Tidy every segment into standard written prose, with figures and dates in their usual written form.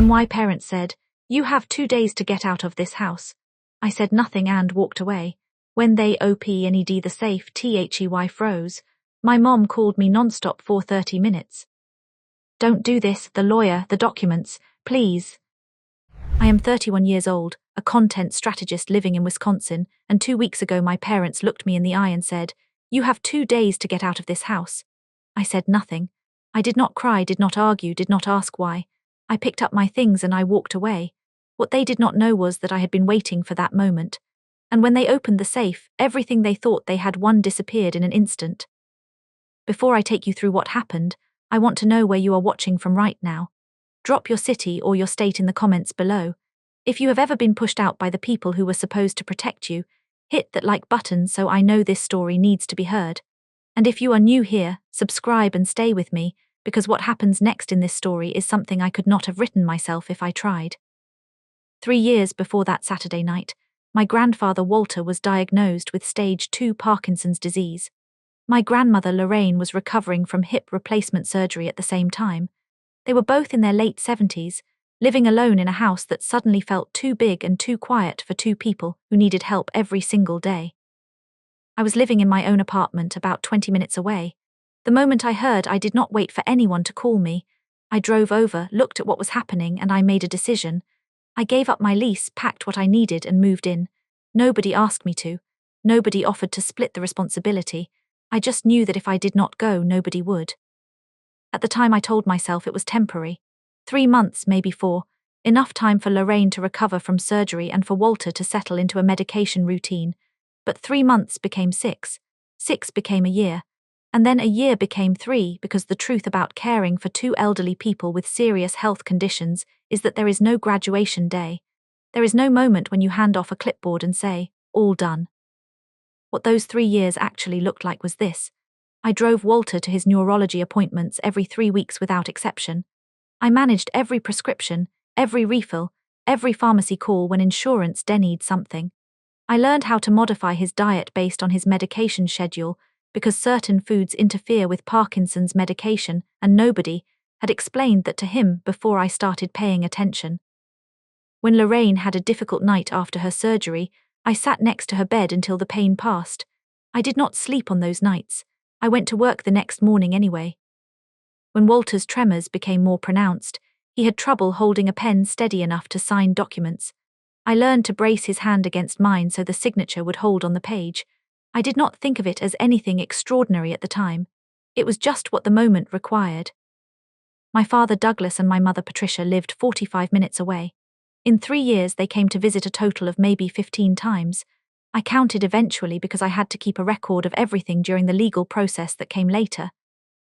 My parents said, "You have 2 days to get out of this house." I said nothing and walked away. When they opened the safe, THEY froze. My mom called me nonstop for 30 minutes. "Don't do this, the lawyer, the documents, please." I am 31 years old, a content strategist living in Wisconsin, and 2 weeks ago my parents looked me in the eye and said, "You have 2 days to get out of this house." I said nothing. I did not cry, did not argue, did not ask why. I picked up my things and I walked away. What they did not know was that I had been waiting for that moment. And when they opened the safe, everything they thought they had won disappeared in an instant. Before I take you through what happened, I want to know where you are watching from right now. Drop your city or your state in the comments below. If you have ever been pushed out by the people who were supposed to protect you, hit that like button so I know this story needs to be heard. And if you are new here, subscribe and stay with me, because what happens next in this story is something I could not have written myself if I tried. 3 years before that Saturday night, my grandfather Walter was diagnosed with stage 2 Parkinson's disease. My grandmother Lorraine was recovering from hip replacement surgery at the same time. They were both in their late 70s, living alone in a house that suddenly felt too big and too quiet for 2 people who needed help every single day. I was living in my own apartment about 20 minutes away. The moment I heard, I did not wait for anyone to call me. I drove over, looked at what was happening, and I made a decision. I gave up my lease, packed what I needed, and moved in. Nobody asked me to. Nobody offered to split the responsibility. I just knew that if I did not go, nobody would. At the time I told myself it was temporary. 3 months, maybe 4. Enough time for Lorraine to recover from surgery and for Walter to settle into a medication routine. But 3 months became 6. 6 became a year. And then a year became 3, because the truth about caring for 2 elderly people with serious health conditions is that there is no graduation day. There is no moment when you hand off a clipboard and say, "All done." What those 3 years actually looked like was this. I drove Walter to his neurology appointments every 3 weeks without exception. I managed every prescription, every refill, every pharmacy call when insurance denied something. I learned how to modify his diet based on his medication schedule, because certain foods interfere with Parkinson's medication, and nobody had explained that to him before I started paying attention. When Lorraine had a difficult night after her surgery, I sat next to her bed until the pain passed. I did not sleep on those nights. I went to work the next morning anyway. When Walter's tremors became more pronounced, he had trouble holding a pen steady enough to sign documents. I learned to brace his hand against mine so the signature would hold on the page. I did not think of it as anything extraordinary at the time. It was just what the moment required. My father Douglas and my mother Patricia lived 45 minutes away. In 3 years they came to visit a total of maybe 15 times. I counted eventually because I had to keep a record of everything during the legal process that came later.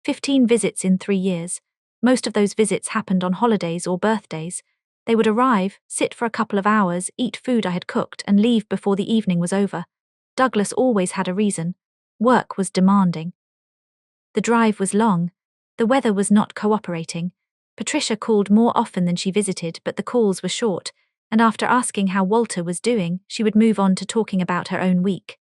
15 visits in 3 years. Most of those visits happened on holidays or birthdays. They would arrive, sit for a couple of hours, eat food I had cooked, and leave before the evening was over. Douglas always had a reason. Work was demanding. The drive was long. The weather was not cooperating. Patricia called more often than she visited, but the calls were short, and after asking how Walter was doing, she would move on to talking about her own week.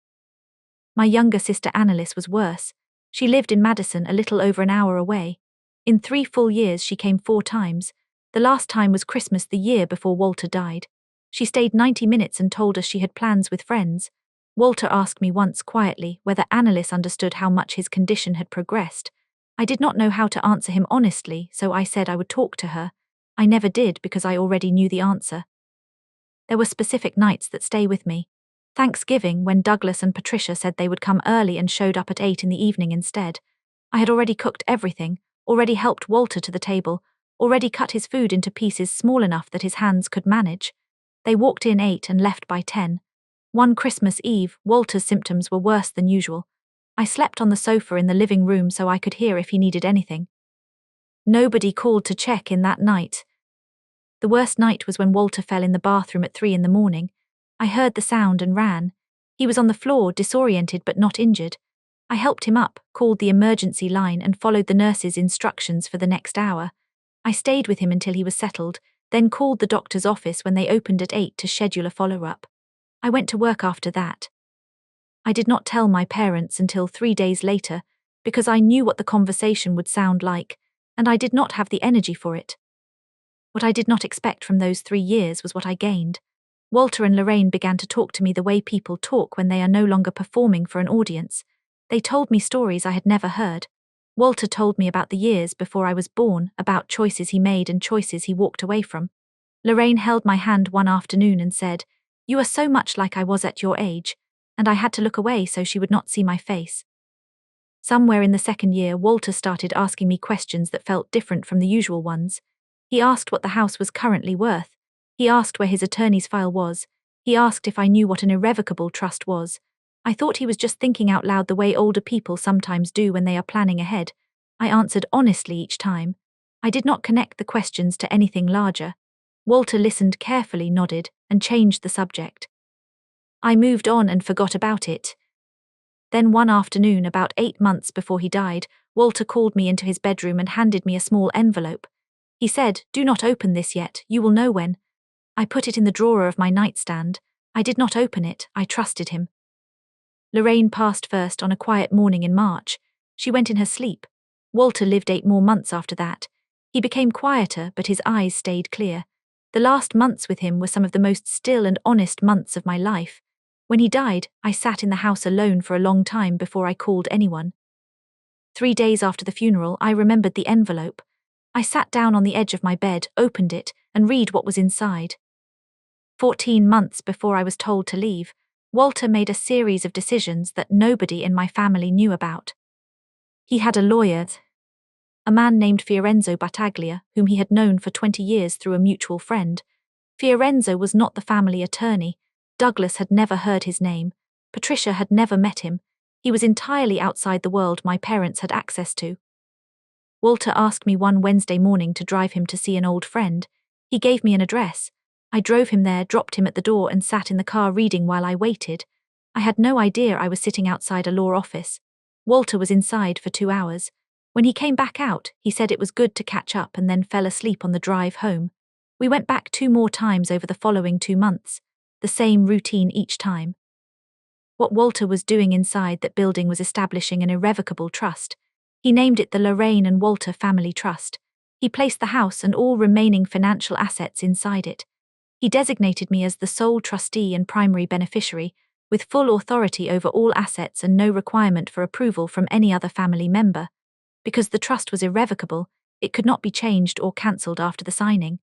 My younger sister Annalise was worse. She lived in Madison, a little over an hour away. In 3 full years she came 4 times. The last time was Christmas the year before Walter died. She stayed 90 minutes and told us she had plans with friends. Walter asked me once quietly whether Annalise understood how much his condition had progressed. I did not know how to answer him honestly, so I said I would talk to her. I never did because I already knew the answer. There were specific nights that stay with me. Thanksgiving, when Douglas and Patricia said they would come early and showed up at 8 in the evening instead. I had already cooked everything, already helped Walter to the table, already cut his food into pieces small enough that his hands could manage. They walked in 8 and left by 10. One Christmas Eve, Walter's symptoms were worse than usual. I slept on the sofa in the living room so I could hear if he needed anything. Nobody called to check in that night. The worst night was when Walter fell in the bathroom at 3 in the morning. I heard the sound and ran. He was on the floor, disoriented but not injured. I helped him up, called the emergency line, and followed the nurse's instructions for the next hour. I stayed with him until he was settled, then called the doctor's office when they opened at 8 to schedule a follow-up. I went to work after that. I did not tell my parents until 3 days later, because I knew what the conversation would sound like, and I did not have the energy for it. What I did not expect from those 3 years was what I gained. Walter and Lorraine began to talk to me the way people talk when they are no longer performing for an audience. They told me stories I had never heard. Walter told me about the years before I was born, about choices he made and choices he walked away from. Lorraine held my hand one afternoon and said, "You are so much like I was at your age," and I had to look away so she would not see my face. Somewhere in the second year, Walter started asking me questions that felt different from the usual ones. He asked what the house was currently worth. He asked where his attorney's file was. He asked if I knew what an irrevocable trust was. I thought he was just thinking out loud the way older people sometimes do when they are planning ahead. I answered honestly each time. I did not connect the questions to anything larger. Walter listened carefully, nodded, and changed the subject. I moved on and forgot about it. Then one afternoon, about 8 months before he died, Walter called me into his bedroom and handed me a small envelope. He said, "Do not open this yet, you will know when." I put it in the drawer of my nightstand. I did not open it, I trusted him. Lorraine passed first on a quiet morning in March. She went in her sleep. Walter lived 8 more months after that. He became quieter, but his eyes stayed clear. The last months with him were some of the most still and honest months of my life. When he died, I sat in the house alone for a long time before I called anyone. 3 days after the funeral, I remembered the envelope. I sat down on the edge of my bed, opened it, and read what was inside. 14 months before I was told to leave, Walter made a series of decisions that nobody in my family knew about. He had a lawyer, a man named Fiorenzo Battaglia, whom he had known for 20 years through a mutual friend. Fiorenzo was not the family attorney. Douglas had never heard his name. Patricia had never met him. He was entirely outside the world my parents had access to. Walter asked me one Wednesday morning to drive him to see an old friend. He gave me an address. I drove him there, dropped him at the door, and sat in the car reading while I waited. I had no idea I was sitting outside a law office. Walter was inside for 2 hours. When he came back out, he said it was good to catch up and then fell asleep on the drive home. We went back 2 more times over the following 2 months. The same routine each time. What Walter was doing inside that building was establishing an irrevocable trust. He named it the Lorraine and Walter Family Trust. He placed the house and all remaining financial assets inside it. He designated me as the sole trustee and primary beneficiary, with full authority over all assets and no requirement for approval from any other family member. Because the trust was irrevocable, it could not be changed or cancelled after the signing.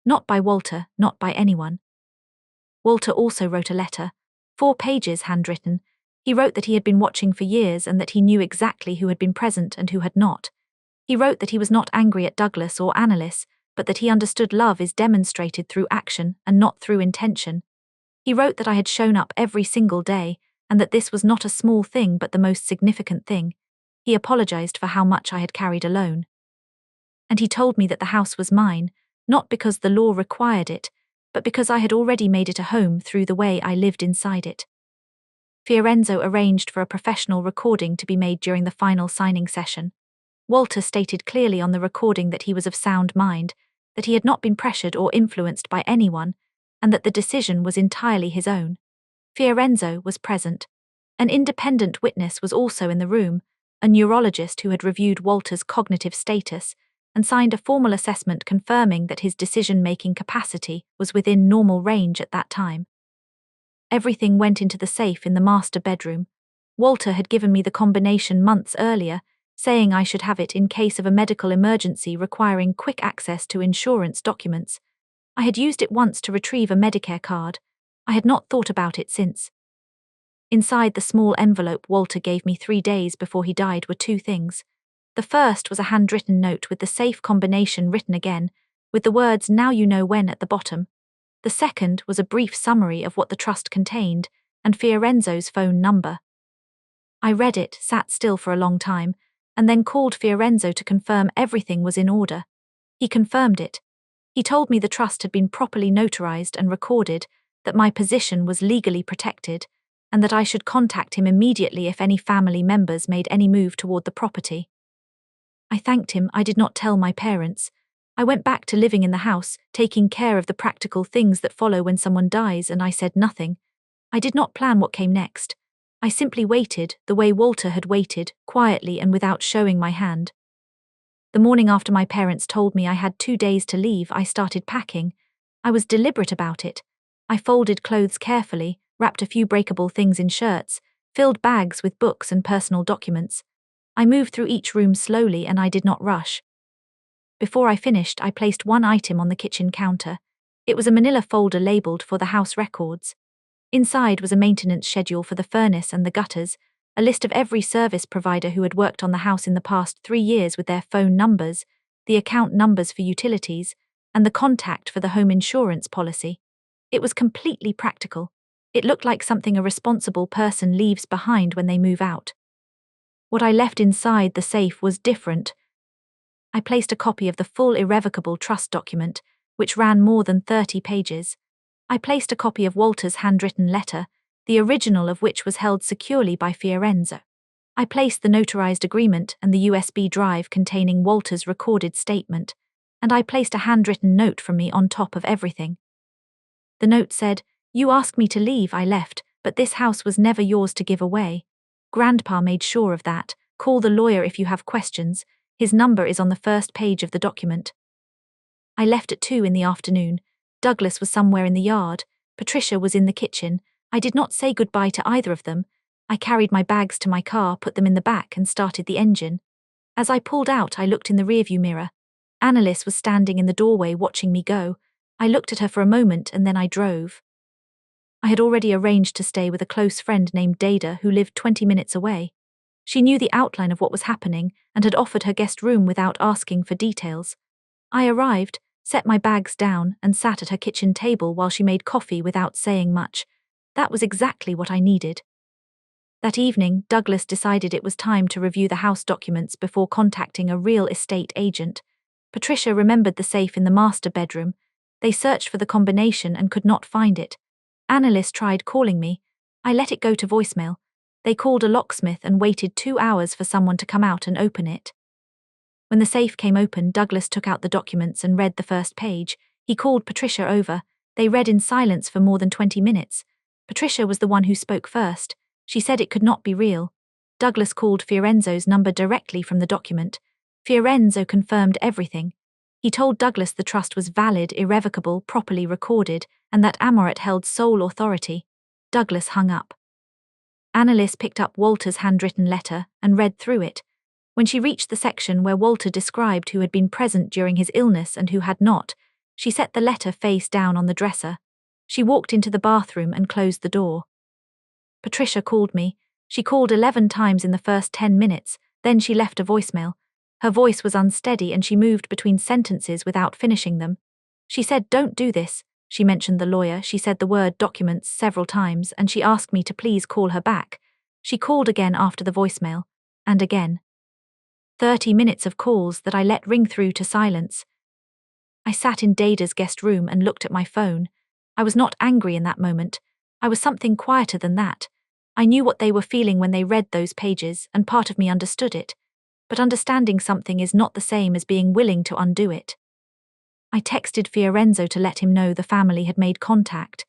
Not by Walter, not by anyone. Walter also wrote a letter, 4 pages handwritten. He wrote that he had been watching for years and that he knew exactly who had been present and who had not. He wrote that he was not angry at Douglas or Annalise, but that he understood love is demonstrated through action and not through intention. He wrote that I had shown up every single day and that this was not a small thing but the most significant thing. He apologized for how much I had carried alone. And he told me that the house was mine, not because the law required it, but because I had already made it a home through the way I lived inside it. Fiorenzo arranged for a professional recording to be made during the final signing session. Walter stated clearly on the recording that he was of sound mind, that he had not been pressured or influenced by anyone, and that the decision was entirely his own. Fiorenzo was present. An independent witness was also in the room, a neurologist who had reviewed Walter's cognitive status and signed a formal assessment confirming that his decision-making capacity was within normal range at that time. Everything went into the safe in the master bedroom. Walter had given me the combination months earlier, saying I should have it in case of a medical emergency requiring quick access to insurance documents. I had used it once to retrieve a Medicare card. I had not thought about it since. Inside the small envelope Walter gave me 3 days before he died were 2 things. The first was a handwritten note with the safe combination written again, with the words "Now you know when" at the bottom. The second was a brief summary of what the trust contained and Fiorenzo's phone number. I read it, sat still for a long time, and then called Fiorenzo to confirm everything was in order. He confirmed it. He told me the trust had been properly notarized and recorded, that my position was legally protected, and that I should contact him immediately if any family members made any move toward the property. I thanked him. I did not tell my parents. I went back to living in the house, taking care of the practical things that follow when someone dies, and I said nothing. I did not plan what came next. I simply waited, the way Walter had waited, quietly and without showing my hand. The morning after my parents told me I had 2 days to leave, I started packing. I was deliberate about it. I folded clothes carefully, wrapped a few breakable things in shirts, filled bags with books and personal documents. I moved through each room slowly and I did not rush. Before I finished, I placed one item on the kitchen counter. It was a manila folder labeled for the house records. Inside was a maintenance schedule for the furnace and the gutters, a list of every service provider who had worked on the house in the past 3 years with their phone numbers, the account numbers for utilities, and the contact for the home insurance policy. It was completely practical. It looked like something a responsible person leaves behind when they move out. What I left inside the safe was different. I placed a copy of the full irrevocable trust document, which ran more than 30 pages. I placed a copy of Walter's handwritten letter, the original of which was held securely by Fiorenzo. I placed the notarized agreement and the USB drive containing Walter's recorded statement, and I placed a handwritten note from me on top of everything. The note said, "You asked me to leave, I left, but this house was never yours to give away. Grandpa made sure of that. Call the lawyer if you have questions. His number is on the first page of the document." I left at 2 in the afternoon. Douglas was somewhere in the yard. Patricia was in the kitchen. I did not say goodbye to either of them. I carried my bags to my car, put them in the back, and started the engine. As I pulled out, I looked in the rearview mirror. Annalise was standing in the doorway watching me go. I looked at her for a moment and then I drove. I had already arranged to stay with a close friend named Dada who lived 20 minutes away. She knew the outline of what was happening and had offered her guest room without asking for details. I arrived, set my bags down, and sat at her kitchen table while she made coffee without saying much. That was exactly what I needed. That evening, Douglas decided it was time to review the house documents before contacting a real estate agent. Patricia remembered the safe in the master bedroom. They searched for the combination and could not find it. Annalise tried calling me. I let it go to voicemail. They called a locksmith and waited 2 hours for someone to come out and open it. When the safe came open, Douglas took out the documents and read the first page. He called Patricia over. They read in silence for more than 20 minutes. Patricia was the one who spoke first. She said it could not be real. Douglas called Fiorenzo's number directly from the document. Fiorenzo confirmed everything. He told Douglas the trust was valid, irrevocable, properly recorded, and that Amoret held sole authority. Douglas hung up. Annalise picked up Walter's handwritten letter and read through it. When she reached the section where Walter described who had been present during his illness and who had not, she set the letter face down on the dresser. She walked into the bathroom and closed the door. Patricia called me. She called 11 times in the first 10 minutes, then she left a voicemail. Her voice was unsteady and she moved between sentences without finishing them. She said, "Don't do this." She mentioned the lawyer. She said the word documents several times and she asked me to please call her back. She called again after the voicemail, and again. 30 minutes of calls that I let ring through to silence. I sat in Dada's guest room and looked at my phone. I was not angry in that moment. I was something quieter than that. I knew what they were feeling when they read those pages, and part of me understood it. But understanding something is not the same as being willing to undo it. I texted Fiorenzo to let him know the family had made contact.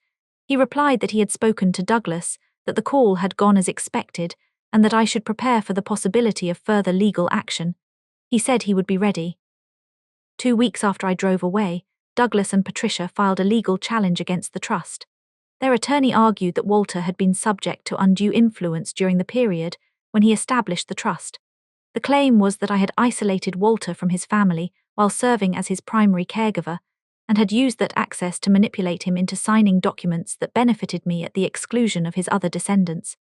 He replied that he had spoken to Douglas, that the call had gone as expected, and that I should prepare for the possibility of further legal action. He said he would be ready. 2 weeks after I drove away, Douglas and Patricia filed a legal challenge against the trust. Their attorney argued that Walter had been subject to undue influence during the period when he established the trust. The claim was that I had isolated Walter from his family while serving as his primary caregiver, and had used that access to manipulate him into signing documents that benefited me at the exclusion of his other descendants.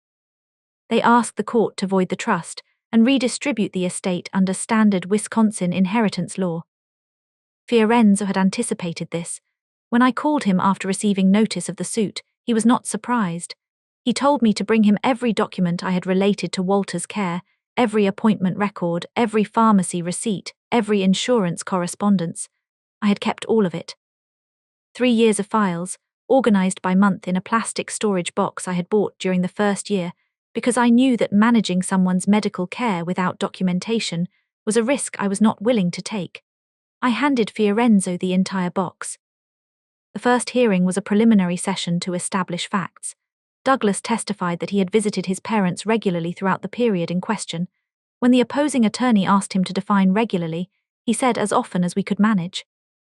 They asked the court to void the trust and redistribute the estate under standard Wisconsin inheritance law. Fiorenzo had anticipated this. When I called him after receiving notice of the suit, he was not surprised. He told me to bring him every document I had related to Walter's care, every appointment record, every pharmacy receipt, every insurance correspondence. I had kept all of it. 3 years of files, organized by month in a plastic storage box I had bought during the first year, because I knew that managing someone's medical care without documentation was a risk I was not willing to take. I handed Fiorenzo the entire box. The first hearing was a preliminary session to establish facts. Douglas testified that he had visited his parents regularly throughout the period in question. When the opposing attorney asked him to define regularly, he said, as often as we could manage.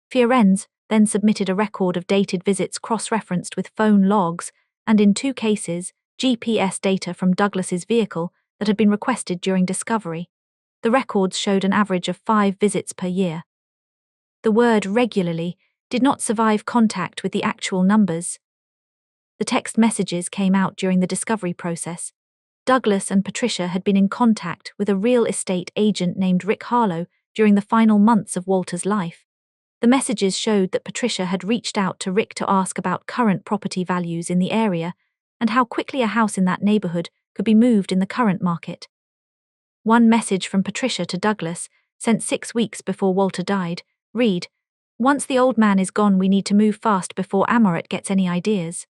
Fiorenz then submitted a record of dated visits cross-referenced with phone logs and, in 2 cases, GPS data from Douglas's vehicle that had been requested during discovery. The records showed an average of 5 visits per year. The word regularly did not survive contact with the actual numbers. The text messages came out during the discovery process. Douglas and Patricia had been in contact with a real estate agent named Rick Harlow during the final months of Walter's life. The messages showed that Patricia had reached out to Rick to ask about current property values in the area and how quickly a house in that neighborhood could be moved in the current market. One message from Patricia to Douglas, sent 6 weeks before Walter died, read, "Once the old man is gone, we need to move fast before Amoret gets any ideas."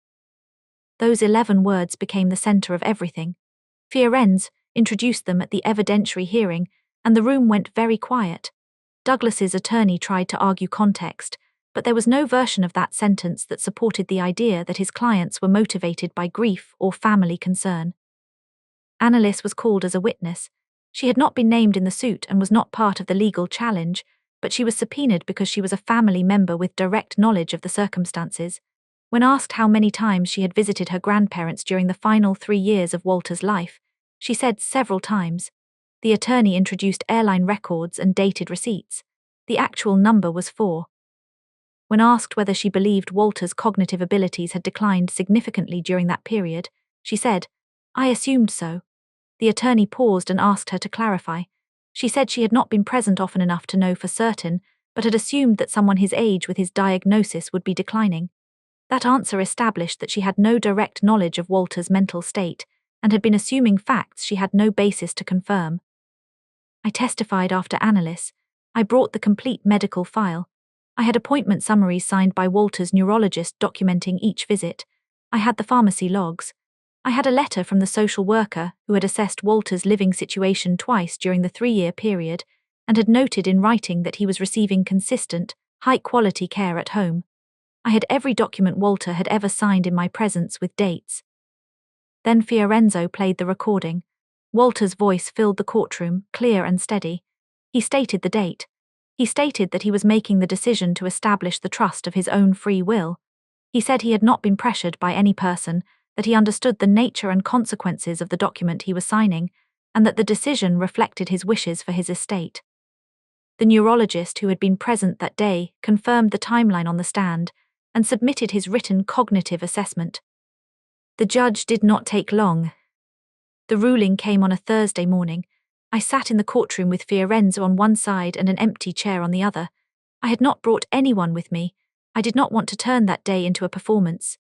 Those 11 words became the center of everything. Fiorenz introduced them at the evidentiary hearing, and the room went very quiet. Douglas's attorney tried to argue context, but there was no version of that sentence that supported the idea that his clients were motivated by grief or family concern. Annalise was called as a witness. She had not been named in the suit and was not part of the legal challenge, but she was subpoenaed because she was a family member with direct knowledge of the circumstances. When asked how many times she had visited her grandparents during the final 3 years of Walter's life, she said several times. The attorney introduced airline records and dated receipts. The actual number was 4. When asked whether she believed Walter's cognitive abilities had declined significantly during that period, she said, "I assumed so." The attorney paused and asked her to clarify. She said she had not been present often enough to know for certain, but had assumed that someone his age with his diagnosis would be declining. That answer established that she had no direct knowledge of Walter's mental state and had been assuming facts she had no basis to confirm. I testified after Annalise. I brought the complete medical file. I had appointment summaries signed by Walter's neurologist documenting each visit. I had the pharmacy logs. I had a letter from the social worker who had assessed Walter's living situation twice during the 3-year period and had noted in writing that he was receiving consistent, high-quality care at home. I had every document Walter had ever signed in my presence with dates. Then Fiorenzo played the recording. Walter's voice filled the courtroom, clear and steady. He stated the date. He stated that he was making the decision to establish the trust of his own free will. He said he had not been pressured by any person, that he understood the nature and consequences of the document he was signing, and that the decision reflected his wishes for his estate. The neurologist who had been present that day confirmed the timeline on the stand and submitted his written cognitive assessment. The judge did not take long. The ruling came on a Thursday morning. I sat in the courtroom with Fiorenzo on one side and an empty chair on the other. I had not brought anyone with me. I did not want to turn that day into a performance.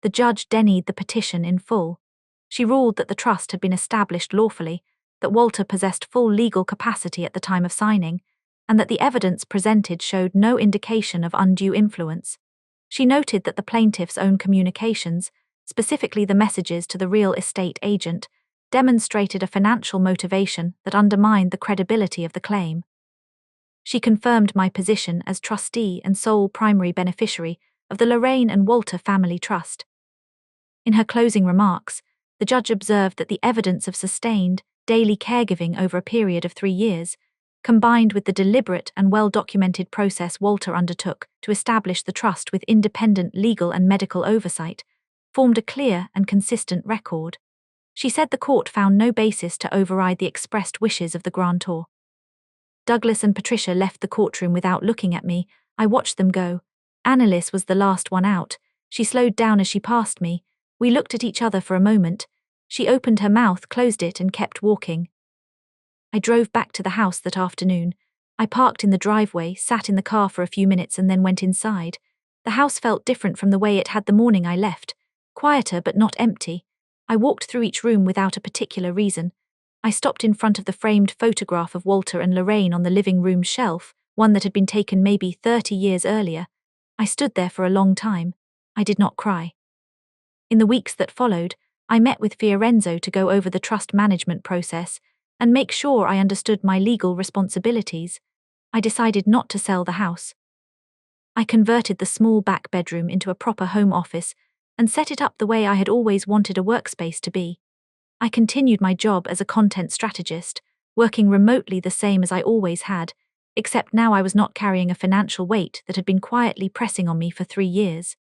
The judge denied the petition in full. She ruled that the trust had been established lawfully, that Walter possessed full legal capacity at the time of signing, and that the evidence presented showed no indication of undue influence. She noted that the plaintiff's own communications, specifically the messages to the real estate agent, demonstrated a financial motivation that undermined the credibility of the claim. She confirmed my position as trustee and sole primary beneficiary of the Lorraine and Walter Family Trust. In her closing remarks, the judge observed that the evidence of sustained, daily caregiving over a period of 3 years, combined with the deliberate and well-documented process Walter undertook to establish the trust with independent legal and medical oversight, formed a clear and consistent record. She said the court found no basis to override the expressed wishes of the grantor. Douglas and Patricia left the courtroom without looking at me. I watched them go. Annalise was the last one out. She slowed down as she passed me. We looked at each other for a moment. She opened her mouth, closed it, and kept walking. I drove back to the house that afternoon. I parked in the driveway, sat in the car for a few minutes, and then went inside. The house felt different from the way it had the morning I left. Quieter but not empty. I walked through each room without a particular reason. I stopped in front of the framed photograph of Walter and Lorraine on the living room shelf, one that had been taken maybe 30 years earlier. I stood there for a long time. I did not cry. In the weeks that followed, I met with Fiorenzo to go over the trust management process and make sure I understood my legal responsibilities. I decided not to sell the house. I converted the small back bedroom into a proper home office and set it up the way I had always wanted a workspace to be. I continued my job as a content strategist, working remotely the same as I always had, except now I was not carrying a financial weight that had been quietly pressing on me for 3 years.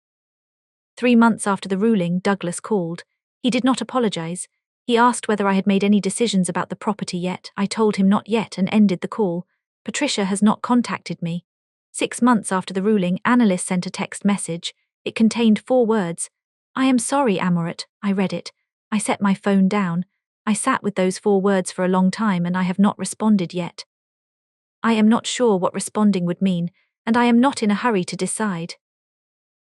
3 months after the ruling, Douglas called. He did not apologize. He asked whether I had made any decisions about the property yet. I told him not yet and ended the call. Patricia has not contacted me. 6 months after the ruling, Annalise sent a text message. It contained 4 words. I am sorry, Amoret. I read it. I set my phone down. I sat with those 4 words for a long time and I have not responded yet. I am not sure what responding would mean, and I am not in a hurry to decide.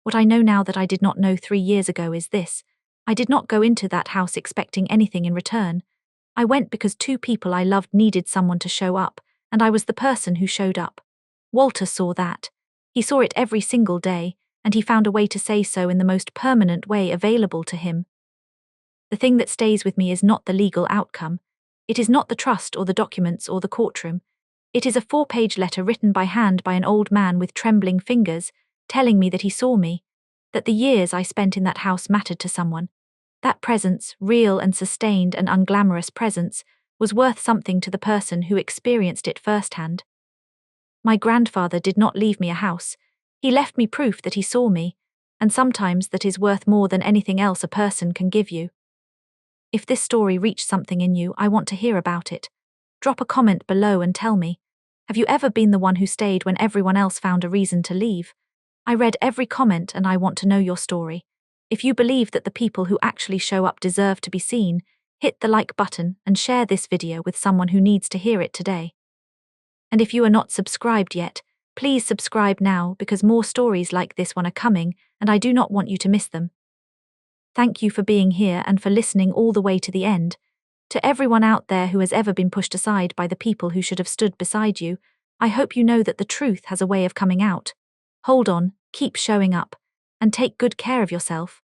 What I know now that I did not know 3 years ago is this. I did not go into that house expecting anything in return. I went because 2 people I loved needed someone to show up, and I was the person who showed up. Walter saw that. He saw it every single day, and he found a way to say so in the most permanent way available to him. The thing that stays with me is not the legal outcome. It is not the trust or the documents or the courtroom. It is a 4-page letter written by hand by an old man with trembling fingers, telling me that he saw me, that the years I spent in that house mattered to someone. That presence, real and sustained and unglamorous presence, was worth something to the person who experienced it firsthand. My grandfather did not leave me a house. He left me proof that he saw me, and sometimes that is worth more than anything else a person can give you. If this story reached something in you, I want to hear about it. Drop a comment below and tell me. Have you ever been the one who stayed when everyone else found a reason to leave? I read every comment and I want to know your story. If you believe that the people who actually show up deserve to be seen, hit the like button and share this video with someone who needs to hear it today. And if you are not subscribed yet, please subscribe now because more stories like this one are coming and I do not want you to miss them. Thank you for being here and for listening all the way to the end. To everyone out there who has ever been pushed aside by the people who should have stood beside you, I hope you know that the truth has a way of coming out. Hold on, keep showing up, and take good care of yourself.